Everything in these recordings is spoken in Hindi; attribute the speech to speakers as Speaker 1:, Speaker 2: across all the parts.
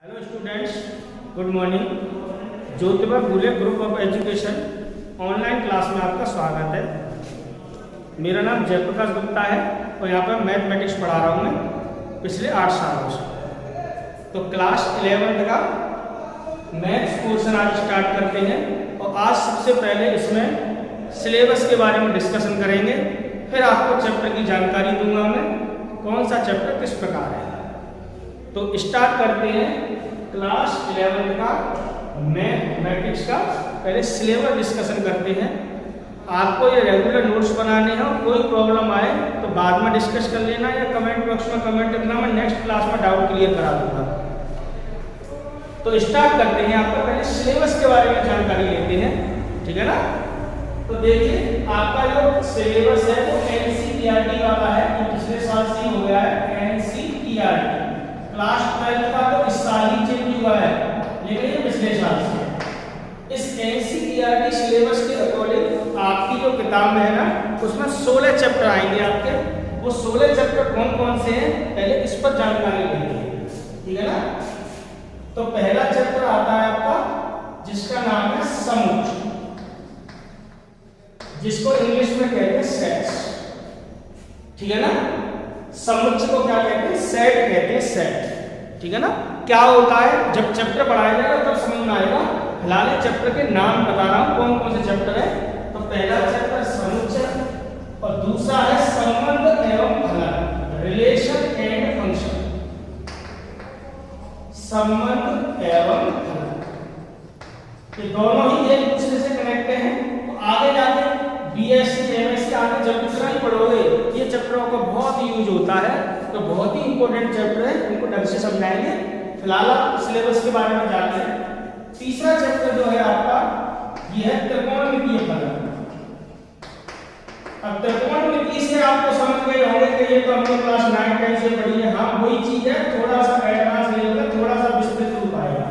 Speaker 1: Hello students, good morning. Jyotiba Phule group of education online class में आपका स्वागत है। मेरा नाम जयप्रकाश गुप्ता है और यहाँ पर मैथमेटिक्स पढ़ा रहा हूँ मैं पिछले 8 सालों से। तो क्लास 11th का मैथ्स पोर्शन आज स्टार्ट करते हैं और आज सबसे पहले इसमें सिलेबस के बारे में डिस्कशन करेंगे। फिर आपको चैप्टर की जानकारी दूंगा मैं, कौन सा चैप्टर किस प्रकार है। तो स्टार्ट करते हैं क्लास 11th का मैथमेटिक्स का। पहले सिलेबस डिस्कशन करते हैं। आपको ये रेगुलर नोट्स बनाने हैं, कोई प्रॉब्लम आए तो बाद में डिस्कस कर लेना या कमेंट बॉक्स में कमेंट करना, मैं नेक्स्ट क्लास में डाउट क्लियर करा दूंगा। तो स्टार्ट करते हैं। आपको पहले सिलेबस के बारे में जानकारी लेते हैं, ठीक है ना। तो देखिए आपका जो सिलेबस है वो एनसीईआरटी वाला है, ये पिछले साल से ही हो गया है एनसीईआरटी। क्लास 12th का तो इस साल ही चेंज हुआ है, लेकिन ये पिछले साल से। इस एनसीईआरटी सिलेबस के अकॉर्डिंग आपकी जो किताब में है ना, उसमें 16 चैप्टर आएंगे आपके। वो 16 चैप्टर कौन कौन से हैं पहले इस पर जानकारी लेंगे, ठीक है ना। तो पहला चैप्टर आता है आपका जिसका नाम है समुच्चय, जिसको इंग्लिश में कहते हैं सेट्स, ठीक है ना। समुच्चय को क्या कहते हैं? सेट कहते हैं, सेट, ठीक है ना। क्या होता है जब चैप्टर पढ़ाया जाएगा तब समझ में आएगा। फिलहाल चैप्टर के नाम बता रहा हूं कौन कौन से चैप्टर है। तो पहला चैप्टर समुच्चय और दूसरा है संबंध एवं फलन, रिलेशन एंड फंक्शन। संबंध एवं फलन ये दोनों ही एक दूसरे से कनेक्टेड हैं। तो आगे जाके बीएससी एमएससी आगे जब दूसरा ही पढ़ोगे, ये चैप्टरों का बहुत ही यूज होता है। तो बहुत ही इंपॉर्टेंट चैप्टर है, इनको ढंग से समझाएंगे। फिलहाल आप सिलेबस के बारे में जानते हैं। तीसरा चैप्टर जो है आपका ये है त्रिकोणमितीय फलन। अब त्रिकोणमिति से आपको समझ गए होंगे कि ये तो हमने क्लास 9 10 से पढ़ी है। हाँ वही चीज है, थोड़ा सा एडवांस लेवल में, थोड़ा सा विस्तृत रूप आएगा।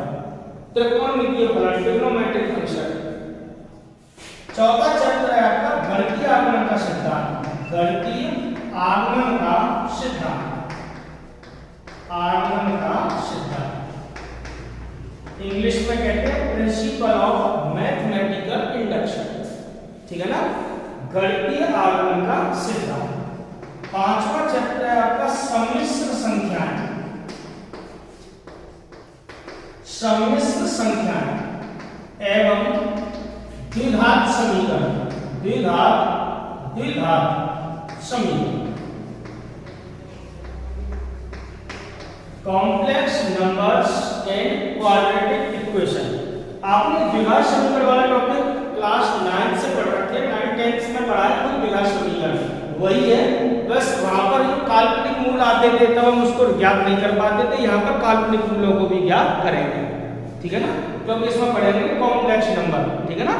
Speaker 1: त्रिकोणमितीय फलन, ट्रिग्नोमेट्रिक फंक्शन। चौथा चैप्टर है आपका गणितीय आगमन का सिद्धांत। गणितीय आगमन का सिद्धांत, आगमन का सिद्धांत इंग्लिश में कहते हैं प्रिंसिपल ऑफ मैथमेटिकल इंडक्शन, ठीक है ना। गणितीय आगमन का सिद्धांत। पांचवा चैप्टर है आपका सम्मिश्र संख्याएं, सम्मिश्र संख्याएं एवं द्विघात समीकरण, द्विघात समीकरण। Complex numbers and quadratic equation. आपने द्विघात समीकरण वाला टॉपिक क्लास 9 से पढ़ रखे, 9 10 में पढ़ा है। तो द्विघात समीकरण वही है, बस वहां पर काल्पनिक मूल आते थे तब हम उसको ज्ञात नहीं कर पाते थे। यहाँ पर काल्पनिक मूलों को भी ज्ञात करेंगे, ठीक है ना। क्योंकि इसमें पढ़ेंगे कॉम्प्लेक्स नंबर, ठीक है ना।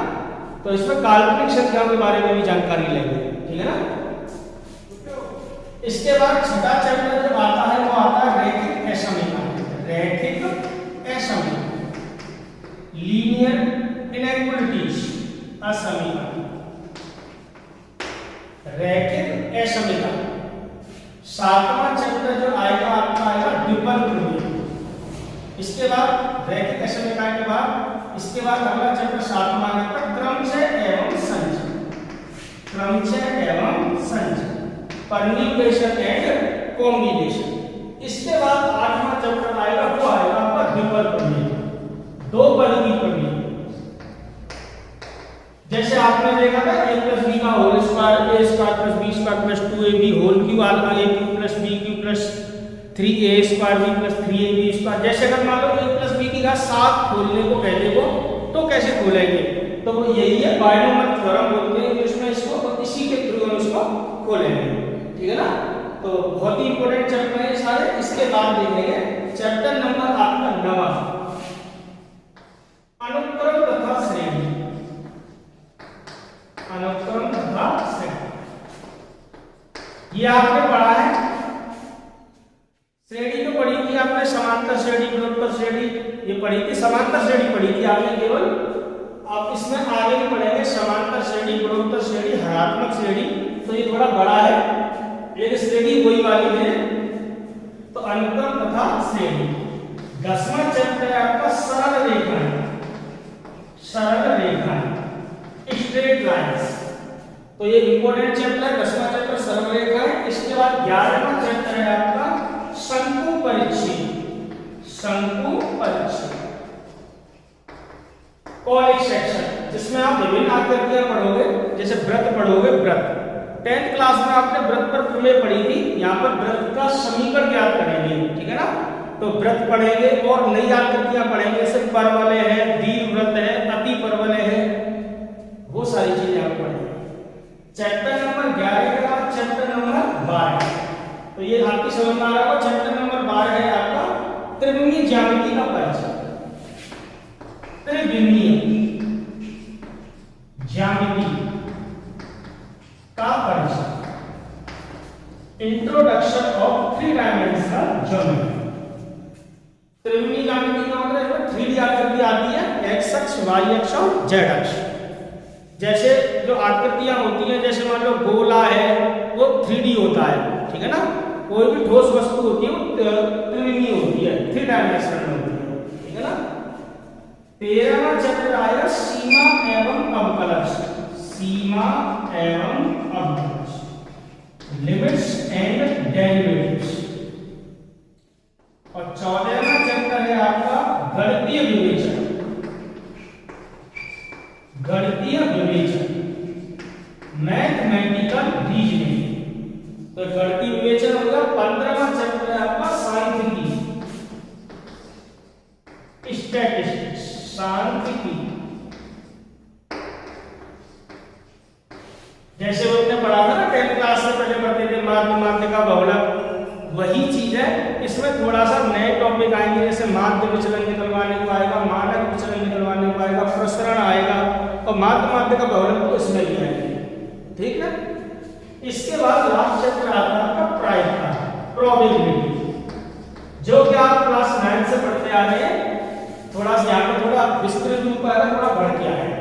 Speaker 1: तो इसमें काल्पनिक संख्याओं के बारे में भी जानकारी लेंगे, ठीक है ना। इसके बाद छठा चैप्टर जो आता है वो आता है रैखिक असमीकरण, रैखिक असमीकरण, लीनियर इनइक्वालिटीज, असमीकरण, रैखिक असमीकरण। सातवां चैप्टर जो आएगा आपका आएगा द्विपद प्रमेय। इसके बाद रैखिक असमीकरण के बाद इसके बाद अगला चैप्टर 7वां आता है क्रमचय एवं संचय, क्रमचय एवं संचय, परम्यूटेशन एंड कॉम्बिनेशन। इसके बाद 8वां चैप्टर आएगा वो आएगा आपका द्विपद प्रमेय, दो पदी प्रमेय। जैसे आपने देखा था a + b का whole square, a² + b² + 2ab whole cube, a³ + b³ + 3a² b + 3ab²। जैसे अगर मान लो a + b की घात 7 खोलने को कह दे वो, तो कैसे खोलेंगे? तो वो यही है बायनोमियल थ्योरम बोलते हैं इंग्लिश में इसको, तो इसी के थ्रू हम इसको खोलेंगे, ठीक है ना। तो बहुत ही इंपॉर्टेंट चैप्टर है सारे। इसके बाद देखेंगे चैप्टर नंबर आपका 9 अनुक्रम तथा श्रेणी, अनुक्रम तथा श्रेणी। ये आपने पढ़ा है, श्रेणी तो पढ़ी थी आपने, समांतर श्रेणी, विलोत्तर श्रेणी ये पढ़ी थी। समांतर श्रेणी पढ़ी थी आपने केवल, आप इसमें आगे भी पढ़ेंगे समांतर श्रेणी, विलोत्तर श्रेणी, हरात्मक श्रेणी। तो ये थोड़ा बड़ा है, लेकिन श्रेणी वही वाली है। तो अनुक्रम तथा श्रेणी 10वां चैप्टर सरल रेखाएं, स्ट्रेट लाइंस। तो ये इंपॉर्टेंट चैप्टर है, 10वां चैप्टर सरल रेखाएं। इसके बाद 11वां चैप्टर है आपका शंकु परिच्छेद। शंकु परिच्छेद कॉनिक सेक्शन, जिसमें आप विभिन्न आकृतियां पढ़ोगे, जैसे वृत्त पढ़ोगे। वृत्त 10th क्लास में आपने वृत्त पर प्रमेय पढ़ी थी। यहाँ पर वृत्त का समीकरण ज्ञात करेंगे, ठीक है ना। तो वृत्त पढ़ेंगे और नई आकृतियां पढ़ेंगे, जैसे परवलय है, दीर्घवृत्त है, अति परवलय है, वो सारी चीजें आप पढ़ेंगे। चैप्टर नंबर 11 के बाद चैप्टर नंबर 12, तो ये आपकी समझ में आ रहा होगा। चैप्टर नंबर 12 है आपका त्रिविमीय ज्यामिति का परिचय। त्रिविमीय ज्यामिति का परिचय, इंट्रोडक्शन ऑफ 3 डायमेंशनल ज्योमेट्री। त्रिविमीय ज्यामिति का मतलब है 3D आकृति आती है, एक्स अक्ष, वाई अक्ष और जेड अक्ष। जैसे जो आकृतियां होती हैं, जैसे मान लो गोला है, वो 3D होता है, ठीक है ना। कोई भी ठोस वस्तु होती है वो त्रिविमीय होती है, 3 डायमेंशनल में होती है, ठीक है ना। 13वां चैप्टर आएगा सीमा एवं अवकलज। सीमा एवं अवकलज, लिमिट्स एंड डेरिवेटिव्स। और 14वां चैप्टर है आपका गणितीय विवेचन। गणितीय विवेचन, मैथमेटिकल रीजनिंग। तो गणितीय विवेचन होगा। 15वां चैप्टर है आपका सांख्यिकी, स्टैटिस्टिक्स, सांख्यिकी। जैसे वो हमने पढ़ा था ना 10th क्लास से पहले पढ़ते थे, माध्य, माध्य का बहुलक, वही चीज है। इसमें थोड़ा सा नए टॉपिक आएंगे, जैसे माध्य विचलन निकलवाने को आएगा, मानक विचलन निकलवाने को आएगा, प्रसरण आएगा, और माध्य, माध्य का बहुलक तो इसमें भी आएंगे, ठीक है। इसके बाद लास्ट चैप्टर आता है आपका प्रायिकता, प्रोबेबिलिटी, जो कि आप क्लास 9 से पढ़ते आ रहे हैं। थोड़ा सा यहाँ पर थोड़ा विस्तृत रूप आएगा, थोड़ा बढ़ के आएगा।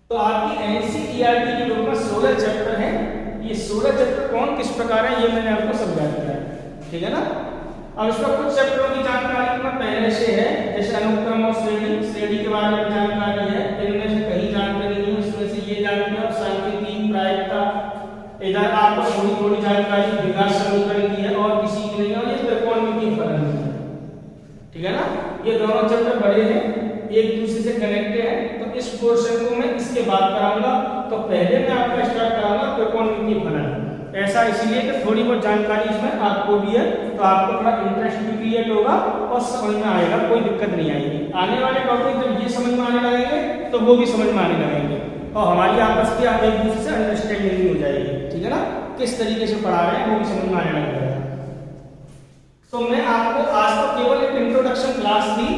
Speaker 1: तो आपकी एनसीईआरटी के रूप में 16 चैप्टर हैं। ये 16 चैप्टर कौन किस प्रकार है, ये मैंने आपको समझा दिया है, ठीक है ना। अब इसमें कुछ चैप्टरों की जानकारी में पहले से है, जैसे अनुक्रम और श्रेणी, श्रेणी के बारे में जानकारी है, इनमें से कहीं जानकारी नहीं है, उसमें से ये जानकारी और सांख्यिकी, प्रायिकता, इधर आपको थोड़ी थोड़ी जानकारी विकास समीकरण की है और किसी की नहीं है, और ये त्रिकोणमितीय फलन है, ठीक है ना। ये दोनों चैप्टर बड़े हैं, एक दूसरे से कनेक्टेड है। तो इस पोर्शन को मैं इसके बाद कराऊंगा। तो पहले मैं आपका स्टार्ट कराऊंगा त्रिकोणमितीय फलन। ऐसा इसलिए कि थोड़ी बहुत जानकारी इसमें आपको भी है, तो आपको थोड़ा इंटरेस्ट भी क्रिएट होगा और समझ में आएगा, कोई दिक्कत नहीं आएगी। आने वाले टॉपिक जब ये समझ में आने लगेंगे तो वो भी समझ में आने लगेंगे, और हमारी आपस की आप एक दूसरे से अंडरस्टैंडिंग हो जाएगी, ठीक है ना। किस तरीके से पढ़ा रहे हैं वो भी समझ में आने लगेगा। तो मैं आपको आज तो केवल एक इंट्रोडक्शन क्लास दी,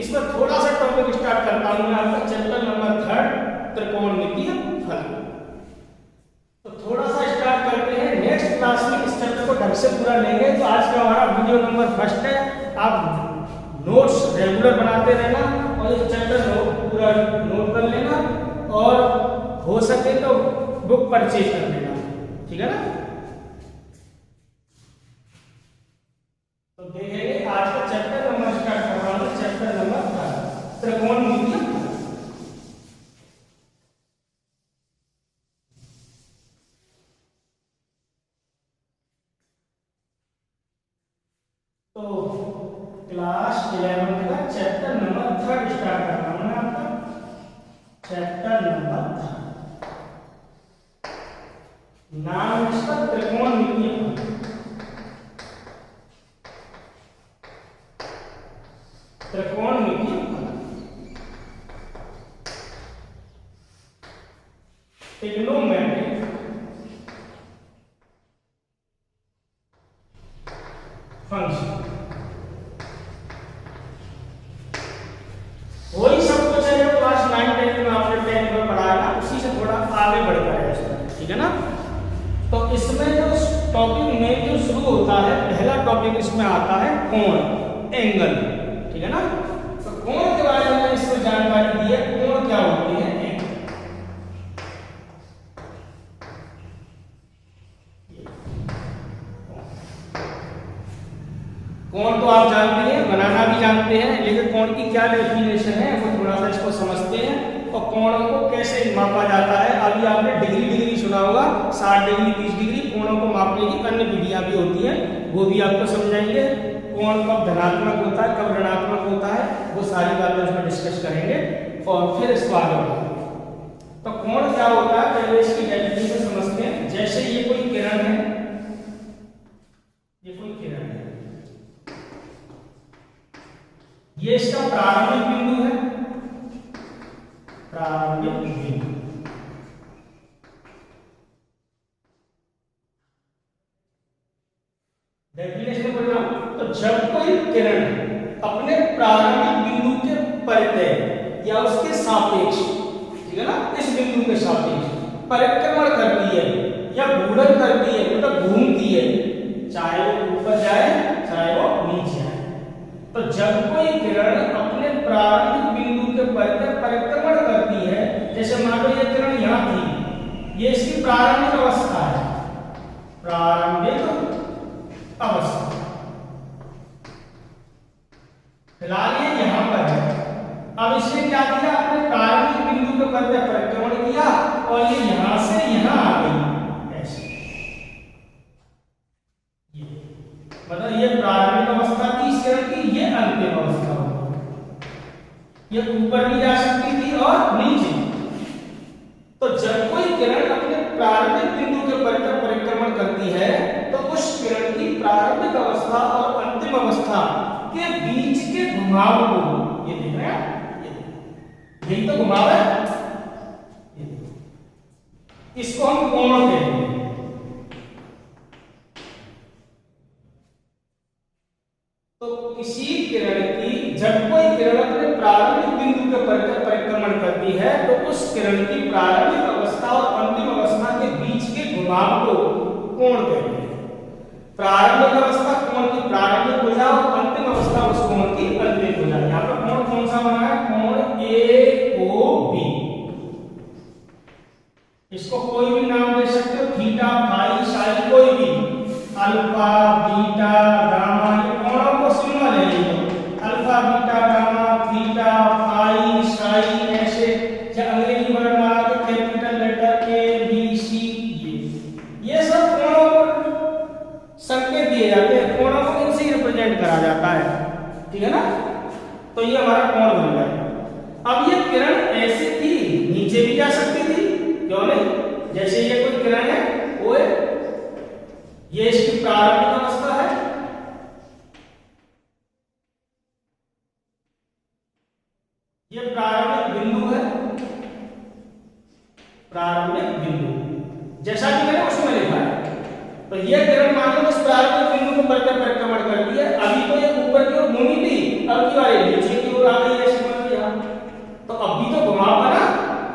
Speaker 1: इसमें थोड़ा सा टॉपिक स्टार्ट करता हूं मैं आपका चैप्टर नंबर 3 त्रिकोणमितीय फलन। तो थोड़ा सा स्टार्ट करते हैं, नेक्स्ट क्लास में इस चैप्टर को ढंग से पूरा लेंगे। तो आज का हमारा वीडियो नंबर 1 है। आप नोट्स रेगुलर बनाते रहना और इस चैप्टर पूरा नोट कर लेना, और हो सके तो बुक परचेज कर लेना, ठीक है ना। तो देखेंगे आज का चैप्टर नंबर स्टार्ट कर रहा हूं, चैप्टर नंबर 3 त्रिकोणमितीय। तो क्लास 11 का चैप्टर नंबर 3 स्टार्ट कर रहा हूं मैं आपका, चैप्टर नंबर 3, नाम इसका त्रिकोणमितीय फलन। त्रिकोणमितीय फलन, ट्रिग्नोमेट्रिक फंक्शन। वही सब कुछ है जो क्लास 9 10 में आपने 10 में पढ़ा है ना, उसी से थोड़ा आगे बढ़ गया है इसमें, ठीक है ना। तो इसमें जो टॉपिक में जो शुरू होता है, पहला टॉपिक इसमें आता है कोण, एंगल, ठीक है ना। तो कोण के बारे में इसमें जानकारी दी है, कोण क्या होते हैं, कोण कोण तो आप जानते हैं, बनाना भी जानते हैं, लेकिन कोण की क्या डेफिनेशन है वो थोड़ा सा इसको समझते हैं। और कोणों को कैसे मापा जाता है, अभी आपने डिग्री सुना होगा, 60 डिग्री 30 डिग्री। कोणों को मापने की अन्य विधियां भी होती हैं, वो भी आपको समझाएंगे। कोण कब धनात्मक होता है, कब ऋणात्मक होता है, वो सारी बातें उसमें डिस्कस करेंगे और फिर इसको आगे बढ़ाएंगे। तो कोण क्या होता है पहले इसकी डेफिनेशन समझते हैं। जैसे ये कोई किरण है, ये कोई किरण है, ये इसका प्रारंभिक बिंदु है, प्रारंभिक बिंदु। डेफिनेशन बोल रहा हूं, तो जब कोई किरण अपने प्रारंभिक बिंदु के परितः या उसके सापेक्ष, ठीक है ना, इस बिंदु के सापेक्ष परिक्रमण करती है या घूर्णन करती है, मतलब घूमती है, चाहे वो ऊपर जाए चाहे वो नीचे आए। तो जब कोई किरण अपने प्रारंभिक बिंदु के परितः परिक्रमण करती है, जैसे मान लो ये किरण यहां थी, ये इसकी प्रारंभिक अवस्था है, प्रारंभिक अवस्था, फिलहाल ये यहां पर है। अब इसने क्या किया, अपने प्रारंभिक बिंदु के परितः परिक्रमण किया और ये यहां से यहां आ गई, ऐसे। ये मतलब ये प्रारंभिक अवस्था थी इस किरण की, ये अंतिम अवस्था होगी। ये ऊपर भी जा सकती थी और नीचे। तो जब कोई किरण अपने प्रारंभिक बिंदु के परितः परिक्रमण करती है, तो उस किरण की प्रारंभिक अवस्था और अंतिम अवस्था के बीच के घुमाव को, ये देख रहे हैं, यही तो घुमाव है, इसको हम कोण कहते हैं। तो किसी किरण की, जब कोई किरण अपने प्रारंभिक बिंदु के परितः परिक्रमण करती है, तो उस किरण की प्रारंभिक अवस्था और अंतिम अवस्था के बीच के घुमाव को कोण कहते हैं। प्रारंभिक अवस्था कोण की प्रारंभिक भुजा और अंतिम अवस्था उस कोण की अंतिम भुजा। यहाँ पर कोण कौन सा बना है, कोण AOB। इसको कोई भी नाम दे सकते हो, थीटा, फाई, साई, कोई भी, अल्फा, बीटा, गामा, ये कोणों को सिंबल है ये, alpha, beta, gamma, theta, phi, psi, ऐसे। या अंग्रेजी वर्णमाला के capital letter A B C, ये सब कोणों को संकेत दिए जाते हैं, कोणों को इनसे रिप्रेजेंट करा जाता है, ठीक है ना। तो ये हमारा कोण बन गया। अब ये किरण ऐसी थी, नीचे भी जा सकती थी, क्यों नहीं। जैसे ये कोई किरण है, वो ये इसकी प्रारंभिक अवस्था है, ये प्रारंभिक बिंदु है, प्रारंभिक बिंदु जैसा कि मैंने उसमें लिखा है। तो ये किरण मान लो इस प्रारंभिक बिंदु को परितः परिक्रमण करती है। अभी तो ये ऊपर की ओर घूमी थी, अब की बार नीचे की ओर आ गई, ऐसे मान लिया। तो अब भी तो घुमाव बना,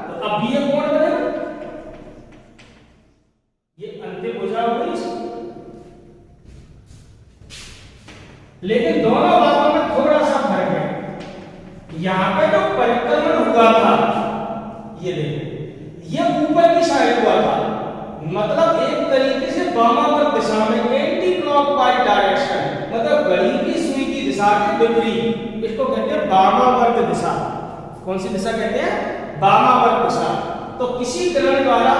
Speaker 1: तो अब भी ये कोण बनेगा, ये अंतिम भुजा हो गई। लेकिन दोनों बातों में थोड़ा सा फर्क है। यहां पे जो परिक्रमण हुआ था, ये देखो, ये ऊपर की साइड हुआ था, मतलब एक तरीके से वामावर्त दिशा में, एंटी क्लॉकवाइज डायरेक्शन, मतलब घड़ी की सुई की दिशा के विपरीत। इसको कहते हैं वामावर्त दिशा। कौन सी दिशा कहते हैं, वामावर्त दिशा। तो किसी किरण द्वारा,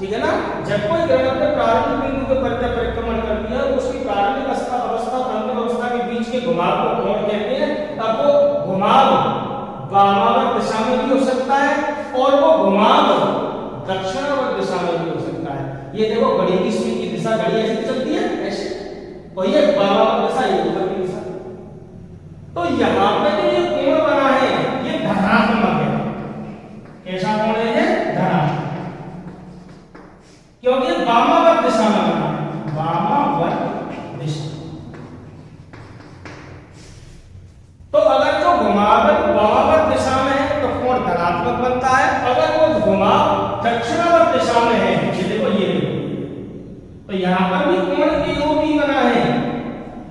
Speaker 1: ठीक है ना, जब कोई किरण अपने प्रारंभिक बिंदु के परितः परिक्रमण करती है, उसकी प्रारंभिक अवस्था और अंतिम अवस्था के बीच के घुमाव को कोण कहते हैं। अब वो घुमाव वामावर्त दिशा में भी हो सकता है और वो घुमाव दक्षिणावर्त दिशा में भी हो सकता है। ये देखो, घड़ी की सुई की दिशा, घड़ी ऐसे चलती है, ऐसे, और ये वामावर्त दिशा, ये ऊपर की दिशा। तो यहाँ पे जो ये कोण बना है, ये धनात्मक है। कैसा कोण है ये, धनात्मक, क्योंकि वामावर्त दिशा में बना है, वामावर्त दिशा। तो अगर जो घुमाव वामावर्त दिशा में है तो कोण धनात्मक बनता है, अगर वो घुमाव दक्षिणावर्त दिशा में है, ये देखो, ये देखो, तो यहां पर भी कोण AOB बना है।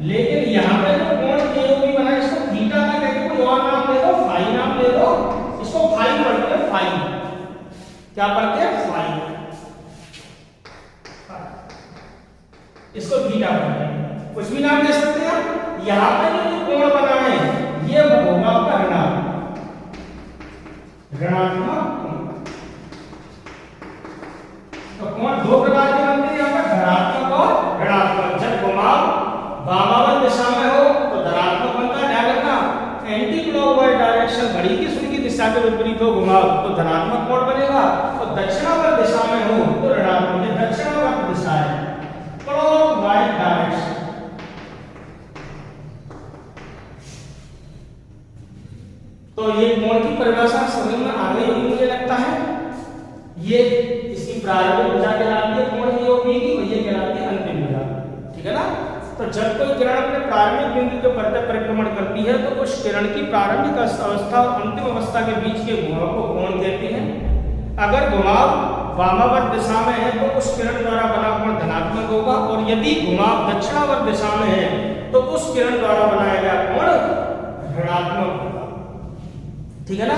Speaker 1: लेकिन यहां पर जो कोण AOB बना है, इसको थीटा ना कहकर कोई और नाम ले दो, फाई नाम ले दो। इसको फाई पढ़ते हैं, फाई। क्या पढ़ते हैं, फाई। इसको थीटा पढ़ते हैं, कुछ भी नाम दे सकते हैं। यहाँ पे जो कोण बना है ये होगा आपका ऋणात्मक कोण। तो कोण दो प्रकार के बनते हैं यहाँ पर, धनात्मक और ऋणात्मक। जब घुमाव वामावर्त दिशा में हो तो धनात्मक बनता है, ध्यान रखना। एंटी क्लॉकवाइज डायरेक्शन, घड़ी की सुई की दिशा के विपरीत हो घुमाव तो धनात्मक कोण बनेगा, और दक्षिणावर्त दिशा में हो तो ऋणात्मक। ये दक्षिणावर्त दिशा है, क्लॉकवाइज डायरेक्शन। तो ये कोण की परिभाषा समझ में आ गई होगी मुझे लगता है। ये इसकी प्रारंभिक भुजा कहलाती है कोण की और बी की, और ये कहलाती है अंतिम भुजा, ठीक है ना। तो जब कोई किरण अपने प्रारंभिक बिंदु के परत परिक्रमण करती है तो उस किरण की प्रारंभिक अवस्था और अंतिम अवस्था के बीच के घुमाव को कोण कहते हैं। अगर घुमाव वामावर्त दिशा में है तो उस किरण द्वारा बना कोण धनात्मक होगा, और यदि घुमाव दक्षिणावर्त दिशा में है तो उस किरण द्वारा बनाया गया कोण ऋणात्मक होगा, ठीक है ना।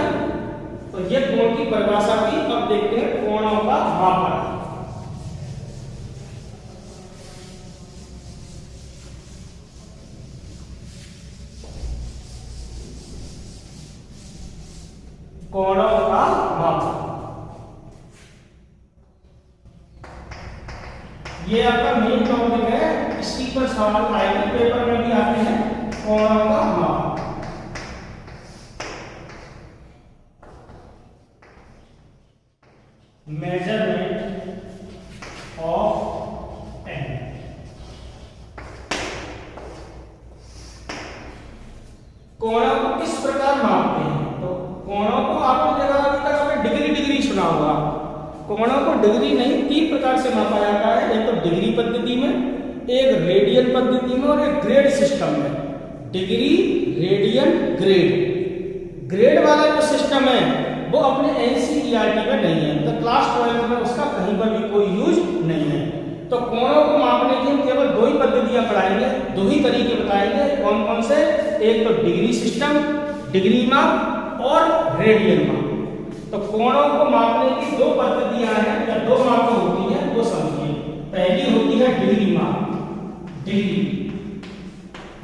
Speaker 1: तो ये कोण की परिभाषा की। अब देखते हैं कोणों का मापन। कोणों का मापन ये आपका मेन टॉपिक है, इसी पर सवाल आएंगे, पेपर में भी आते हैं। कोणों का मापन, मेजरमेंट ऑफ एंगल। कोणों को किस प्रकार मापते हैं? तो कोणों को आपने देखा अभी तक आपने डिग्री सुना होगा। कोणों को डिग्री नहीं, 3 प्रकार से मापा जाता है। एक तो डिग्री पद्धति में, एक रेडियन पद्धति में, और एक ग्रेड सिस्टम में। Degree, radian, grade. ग्रेड वाला जो सिस्टम है वो अपने एनसीईआरटी में नहीं है, तो क्लास 12 में उसका कहीं पर भी कोई यूज नहीं है। तो कोणों को मापने की हम केवल 2 ही पद्धतियां पढ़ाएंगे, 2 ही तरीके बताएंगे। कौन कौन से? एक तो डिग्री सिस्टम, डिग्री माप, और रेडियन माप। तो कोणों को मापने की 2 पद्धतियां हैं या 2 मापें होती हैं, वो समझिए। पहली होती है डिग्री माप, डिग्री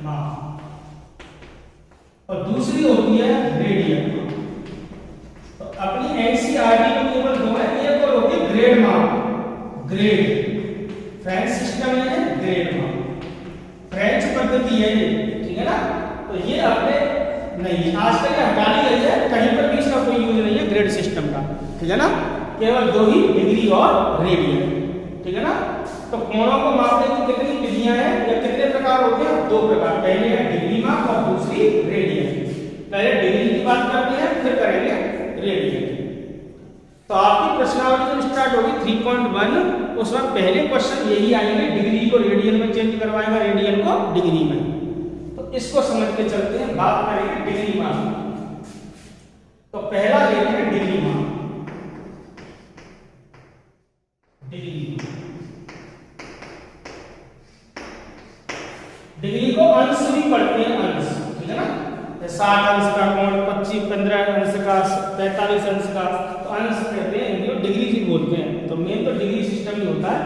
Speaker 1: माप, और दूसरी होती है रेडियन माप। तो अपनी एनसीईआरटी में केवल 2 है, एक और होती है ग्रेड माप, ग्रेड। फ्रेंच सिस्टम है ग्रेड माप, फ्रेंच पद्धति है ये, ठीक है ना। तो ये अपने नहीं, आजकल ये हटा दी गई है, कहीं पर भी इसका कोई यूज नहीं है ग्रेड सिस्टम का, ठीक है ना। केवल 2 ही, डिग्री और रेडियन, ठीक है ना। तो कोणों को मापने की कितनी विधियां हैं या कितने प्रकार होते हैं? 2 प्रकार। पहले है डिग्री माप और दूसरी रेडियन। पहले डिग्री की बात करते हैं, फिर करेंगे रेडियन। तो आपकी प्रश्नावली जब स्टार्ट होगी 3.1, उसमें पहले क्वेश्चन यही आएंगे, डिग्री को रेडियन में चेंज करवाएगा, रेडियन को डिग्री में। तो इसको समझ के चलते हैं, बात करेंगे डिग्री माप। तो पहला लेते हैं डिग्री माप। डिग्री, डिग्री को अंश भी पढ़ते हैं, अंश, ठीक है ना। 60 अंश का कोण, 25, 15 अंश का, 45 अंश का, तो अंश कहते हैं, हिंदी में डिग्री ही बोलते हैं। तो मेन तो डिग्री सिस्टम ही होता है।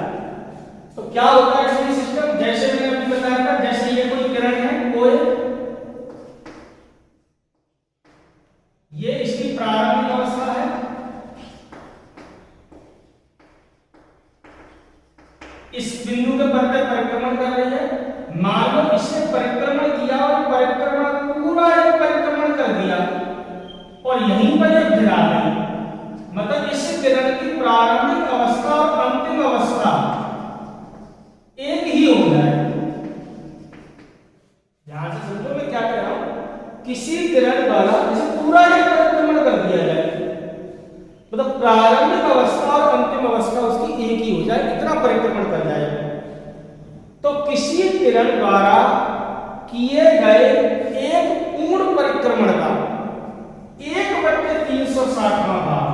Speaker 1: तो क्या होता है डिग्री सिस्टम? जैसे मैंने अभी बताया था, जैसे ये कोई किरण है, कोई ये इसकी प्रारंभिक अवस्था है, इस बिंदु के पर परिक्रमण कर रही है। मान लो इसने परिक्रमण किया और परिक्रमण पूरा एक परिक्रमण कर दिया और यहीं पर एक गिरा गई, मतलब इस किरण की प्रारंभिक अवस्था और अंतिम अवस्था एक ही हो जाए। ध्यान से समझो मैं क्या कह रहा हूं। किसी किरण द्वारा इसे पूरा एक परिक्रमण कर दिया जाए, मतलब प्रारंभिक अवस्था और अंतिम अवस्था उसकी एक ही हो जाए, इतना परिक्रमण कर जाए। तो किसी किरण द्वारा किए गए एक पूर्ण परिक्रमण का 1/360वां भाग,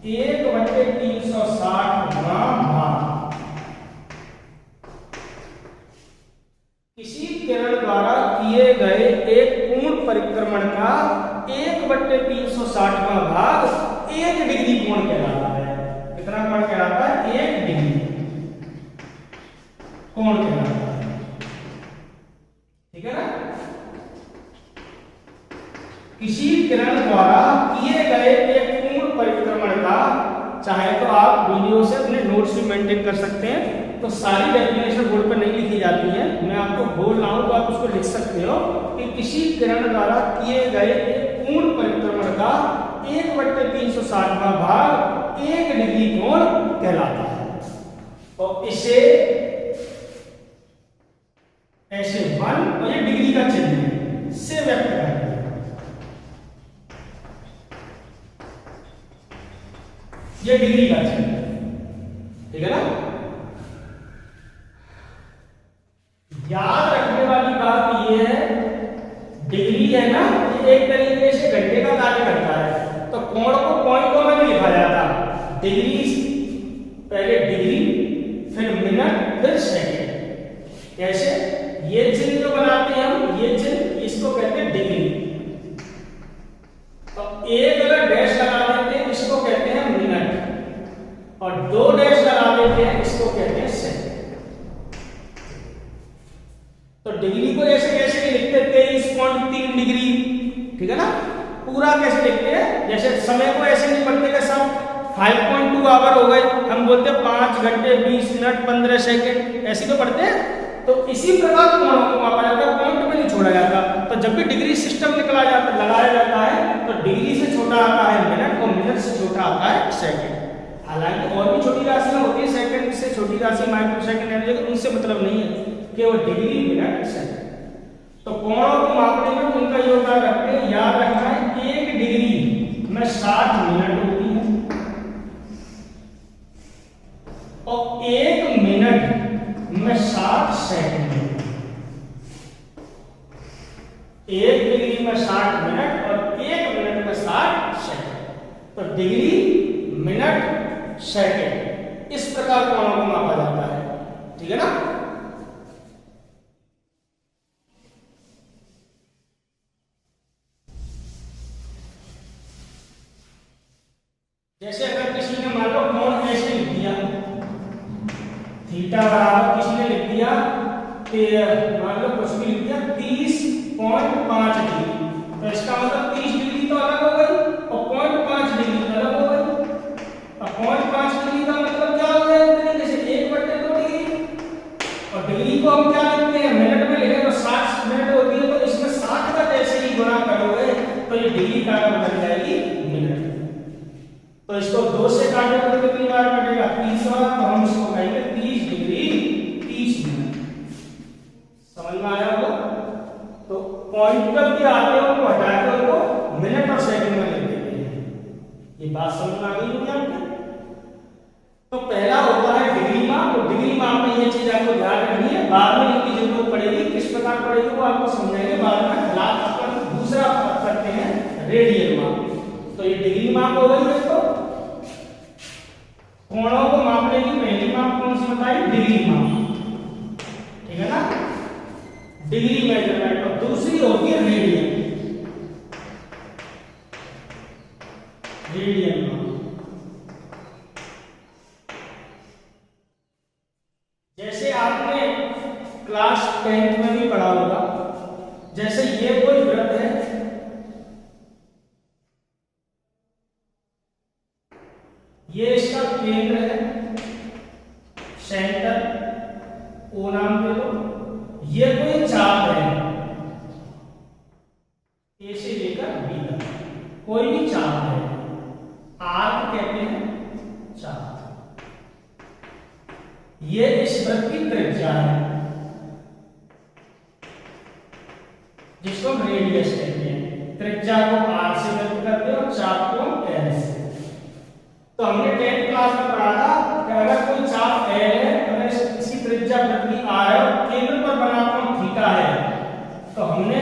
Speaker 1: 1/360वां भाग किसी किरण द्वारा किए गए एक पूर्ण परिक्रमण का 1/360वां भाग 1 डिग्री कोण कहलाता है। कितना कोण कहलाता है? 1 डिग्री कोण कहलाता है, ठीक ठीक है ना। किसी किरण द्वारा किए गए एक पूर्ण परिक्रमण का, चाहे तो आप वीडियो से अपने नोट्स भी मेंटेन कर सकते हैं, तो सारी डेफिनेशन बोर्ड पर नहीं लिखी जाती है, मैं आपको बोल रहा हूं तो आप उसको लिख सकते हो कि किसी किरण द्वारा किए गए एक पूर्ण परिक्रमण का 1/360वां भाग 1 डिग्री कोण कहलाता है। और इसे ऐसे 1 और ये डिग्री का चिन्ह से व्यक्त करते हैं, ये डिग्री का चिन्ह, ठीक है ना। याद रखने वाली बात ये है, डिग्री है ना, ये एक तरीके से घंटे का कार्य करता है, तो कोण को पॉइंटों में भी लिखा जाता है। डिग्री, पहले डिग्री, फिर मिनट, फिर सेकंड। कैसे? ये चिन्ह जो बनाते हैं हम, ये चिन्ह, इसको कहते हैं डिग्री। तो एक अगर डैश लगा देते हैं, इसको कहते हैं मिनट, और 2 डैश लगा देते हैं, इसको कहते हैं सेकंड। तो डिग्री को ऐसे कैसे लिखते हैं? 23.3 डिग्री, ठीक है ना। पूरा कैसे लिखते हैं? जैसे समय को ऐसे नहीं पढ़ते कि सब 5.2 आवर हो गए, हम बोलते हैं 5 घंटे 20 मिनट 15 सेकंड, ऐसे तो पढ़ते हैं। तो इसी प्रकार कोणों को मापा जाता है, पॉइंट में नहीं छोड़ा जाता। तो जब भी डिग्री सिस्टम निकला जाता, लगाया जाता है, तो डिग्री से छोटा आता है मिनट, और मिनट से छोटा आता है सेकंड। हालांकि और भी छोटी राशियां होती है, सेकंड से छोटी राशि माइक्रो सेकंड है, लेकिन उनसे मतलब नहीं है, केवल डिग्री, मिनट, सेकंड। तो कोणों को मापने में उनका योगदान रखते हैं। याद रखना है 1 डिग्री में 60 मिनट होती है, और 1 मिनट में 60 सेकंड। 1 डिग्री में 60 मिनट और 1 मिनट में 60 सेकंड। तो डिग्री, मिनट, सेकंड, इस प्रकार कोणों को मापा जाता है, ठीक है ना। जैसे अगर किसी ने मान लो कोण ऐसे लिख दिया, थीटा बराबर किसी ने लिख दिया, मान लो कुछ भी लिख दिया 30.5 डिग्री, तो इसका मतलब 30 डिग्री तो अलग हो गई, और 0.5 डिग्री अलग हो गई। अब 0.5 डिग्री का मतलब क्या हो गया? जैसे 1/2 डिग्री, और डिग्री को हम क्या लिखते हैं? मिनट में लिखें तो 60 मिनट होती है, तो इसमें 60 का जैसे ही गुणा करोगे तो ये डिग्री का बदल जाएगी मिनट। तो इसको 2 से काटने पर कितनी बार कटेगा? 30 बार। तो हम इसको कहेंगे 30 डिग्री 30 मिनट। समझ में आया होगा? तो पॉइंट जब भी आते हैं उनको हटा के उनको मिनट और सेकंड में लिख देते हैं। ये बात समझ में आ गई होगी आपको? तो पहला होता है डिग्री माप। तो डिग्री माप में ये चीज आपको ध्यान रखनी है, बाद में इनकी जरूरत पड़ेगी, किस प्रकार पड़ेगी वो आपको समझाएंगे बाद में। फिलहाल अपन दूसरा करते हैं रेडियल माप। तो ये डिग्री माप हो गई दोस्तों। कोणों को मापने की पहली माप कौन सी बताई? डिग्री माप, ठीक है ना, डिग्री मेजरमेंट। और दूसरी होती है रेडियन, रेडियन माप। जैसे आपने क्लास 10th में भी पढ़ा होगा, जैसे ये कोई वृत्त है, ये इसका केंद्र है, सेंटर ओ नाम दे दो। ये कोई चाप है, ए से लेकर बी तक कोई भी चाप है, आर्क कहते हैं चाप। ये इस वृत्त की त्रिज्या है, जिसको हम रेडियस कहते हैं। त्रिज्या को आर से व्यक्त करते हैं और चाप को एल से। तो हमने 10th क्लास में पढ़ा था कि अगर कोई चाप एल है, अगर इसकी त्रिज्या वृत्त की आर है और केंद्र पर बना कोण थीटा है, तो हमने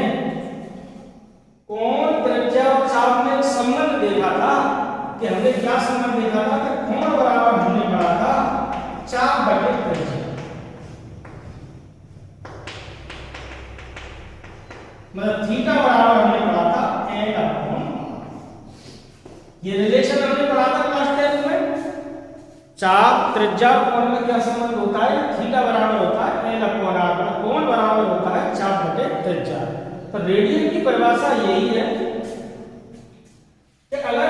Speaker 1: कोण, त्रिज्या और चाप में एक संबंध देखा था। कि हमने क्या संबंध देखा था? कि कोण बराबर हमने पढ़ा था चाप बटे त्रिज्या, मतलब थीटा बराबर हमने पढ़ा था एल अपॉन। ये रिलेशन हमने पढ़ा था क्लास 10 में, चाप, त्रिज्या और कोण में क्या संबंध होता है? थीटा बराबर होता है एल अपॉन आर, कोण बराबर होता है चाप बटे त्रिज्या। तो रेडियन की परिभाषा यही है कि अगर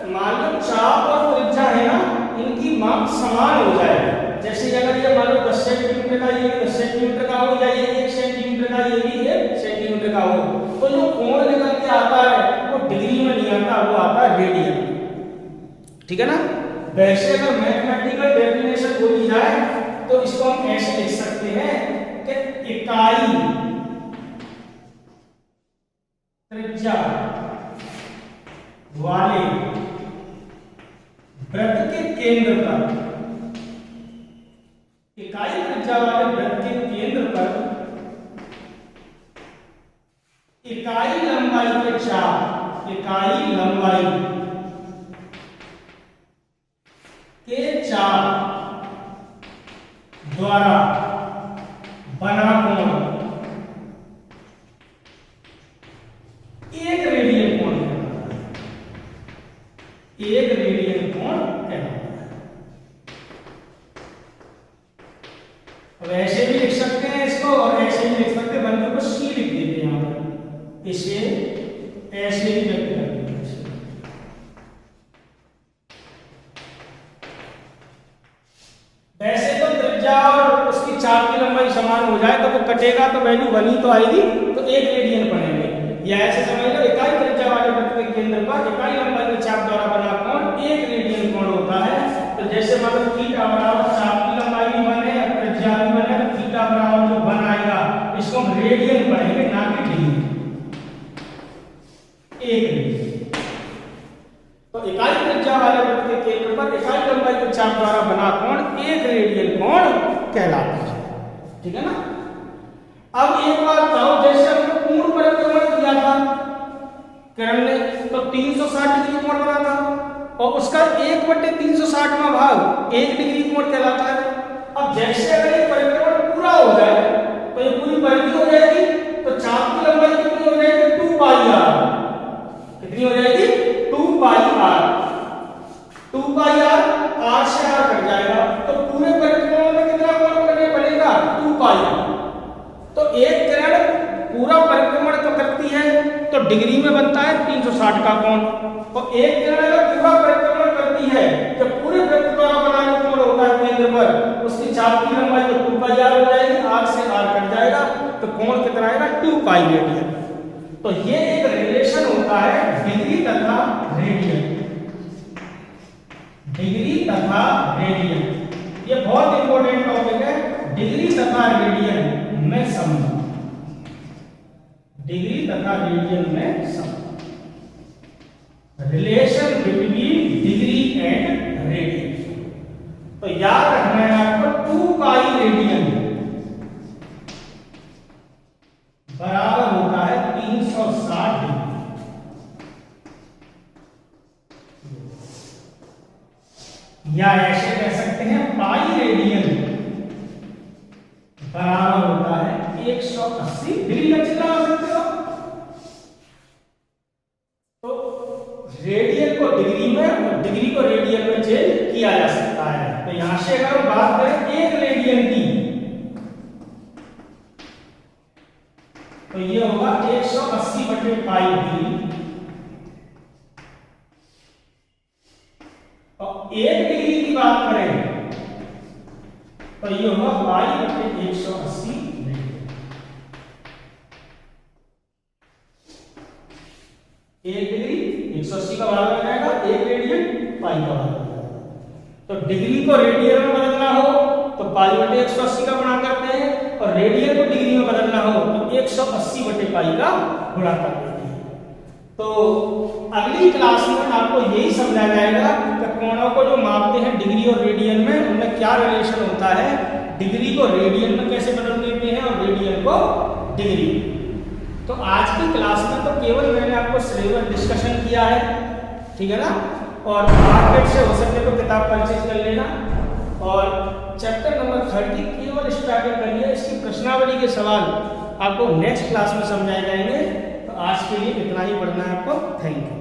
Speaker 1: मान लो चाप और त्रिज्या है ना, इनकी माप समान हो जाए, जैसे अगर ये मान लो 10 सेंटीमीटर का ये 10 सेंटीमीटर का हो, या ये 1 सेंटीमीटर का ये भी 1 सेंटीमीटर का हो, तो जो कोण निकल के आता है वो डिग्री में नहीं आता, वो आता है रेडियन। ठीक है ना? वैसे अगर मैथमेटिकल डेफिनेशन बोली जाए तो इसको हम ऐसे लिख सकते हैं कि इकाई त्रिज्या वाले वृत्त के केंद्र पर, इकाई त्रिज्या वाले वृत्त के केंद्र पर इकाई लंबाई के चाप, इकाई लंबाई के चाप द्वारा बना कोण एक रेडियन कोण कहलाता है, एक रेडियन कोण कहलाता है। अब ऐसे भी लिख सकते हैं इसको, और ऐसे भी लिख सकते हैं, बंदे को सी लिख देते हैं यहां पर, इसे ऐसे ही व्यक्त करते हैं। वैसे तो त्रिज्या और उसकी चाप की लंबाई समान हो जाए तो वो कटेगा तो वैल्यू 1 ही तो आएगी, तो एक रेडियन पढ़ेंगे। या ऐसे समझ लो इकाई त्रिज्या वाले वृत्त के केंद्र पर इकाई लंबाई के चाप द्वारा बना कोण एक रेडियन कोण होता है। तो जैसे मतलब थीटा बराबर चाप की लंबाई भी 1 है, त्रिज्या भी 1 है, तो थीटा बराबर जो 1 आएगा इसको हम रेडियन पढ़ेंगे, ना कि डिग्री। एक रेडियन। तो इकाई त्रिज्या वाले वृत्त के केंद्र पर इकाई लंबाई के चाप द्वारा बना कोण एक रेडियन कोण कहलाता है। ठीक है ना? अब एक बात बताओ, जैसे हमने पूर्ण परिक्रमण किया था किरण ने, तो 360 डिग्री कोण बना था, और उसका 1/360वां भाग 1 डिग्री कोण कहलाता है। अब जैसे अगर ये परिक्रमण पूरा हो जाए तो ये पूरी परिधि हो जाएगी, तो चाप की लंबाई कितनी हो जाएगी? 2 पाई आर। कितनी हो जाएगी? 2 पाई आर। 2 पाई आर, आर से आर कट जाएगा, तो पूरे परिक्रमण में कितना कोण करने पड़ेगा? 2 पाई। तो एक किरण पूरा परिक्रमण तो करती है तो डिग्री में बनता है 360 का कोण, और एक किरण अगर पूरा परिक्रमण करती है तो पूरे वृत्त द्वारा बनाया कोण होता है केंद्र पर, उसकी चाप की लंबाई तो 2 पाई आर हो जाएगी, आर से आर कट जाएगा, तो कोण कितना आएगा? 2 पाई रेडियन। तो ये एक रिलेशन होता है डिग्री तथा रेडियन, डिग्री तथा रेडियन। ये बहुत इंपॉर्टेंट टॉपिक है, डिग्री तथा रेडियन में संबंध, डिग्री तथा रेडियन में संबंध, relation between degree and radian. तो याद रखना है आपको 2 पाई रेडियन बराबर होता है 360 डिग्री, या ऐसे कह सकते हैं पाई रेडियन बराबर होता है 180 डिग्री का चिन्ह लगा सकते हो। तो रेडियन को डिग्री में और डिग्री को रेडियन में चेंज किया जा सकता है। तो यहां से अगर हम बात करें 1 रेडियन की, तो ये होगा 180/पाई डिग्री, और 1 डिग्री की बात करें तो ये होगा पाई/180। एक डिग्री 180 का भाग हो जाएगा, 1 रेडियन पाई का भाग हो जाएगा। तो डिग्री को रेडियन में बदलना हो तो पाई/180 का गुणा करते हैं, और रेडियन को डिग्री में बदलना हो तो 180/पाई का गुणा करते हैं। तो अगली क्लास में आपको यही समझाया जाएगा कि कोणों को जो मापते हैं डिग्री और रेडियन में, उनमें क्या रिलेशन होता है, डिग्री को रेडियन में कैसे बदल देते हैं और रेडियन को डिग्री। तो आज की क्लास में तो केवल मैंने आपको सिलेबस डिस्कशन किया है, ठीक है ना, और मार्केट से हो सके तो किताब परचेज कर लेना, और चैप्टर नंबर 30 केवल स्टार्टिंग करिए। इसकी प्रश्नावली के सवाल आपको नेक्स्ट क्लास में समझाए जाएंगे। तो आज के लिए इतना ही पढ़ना है आपको। Thank you.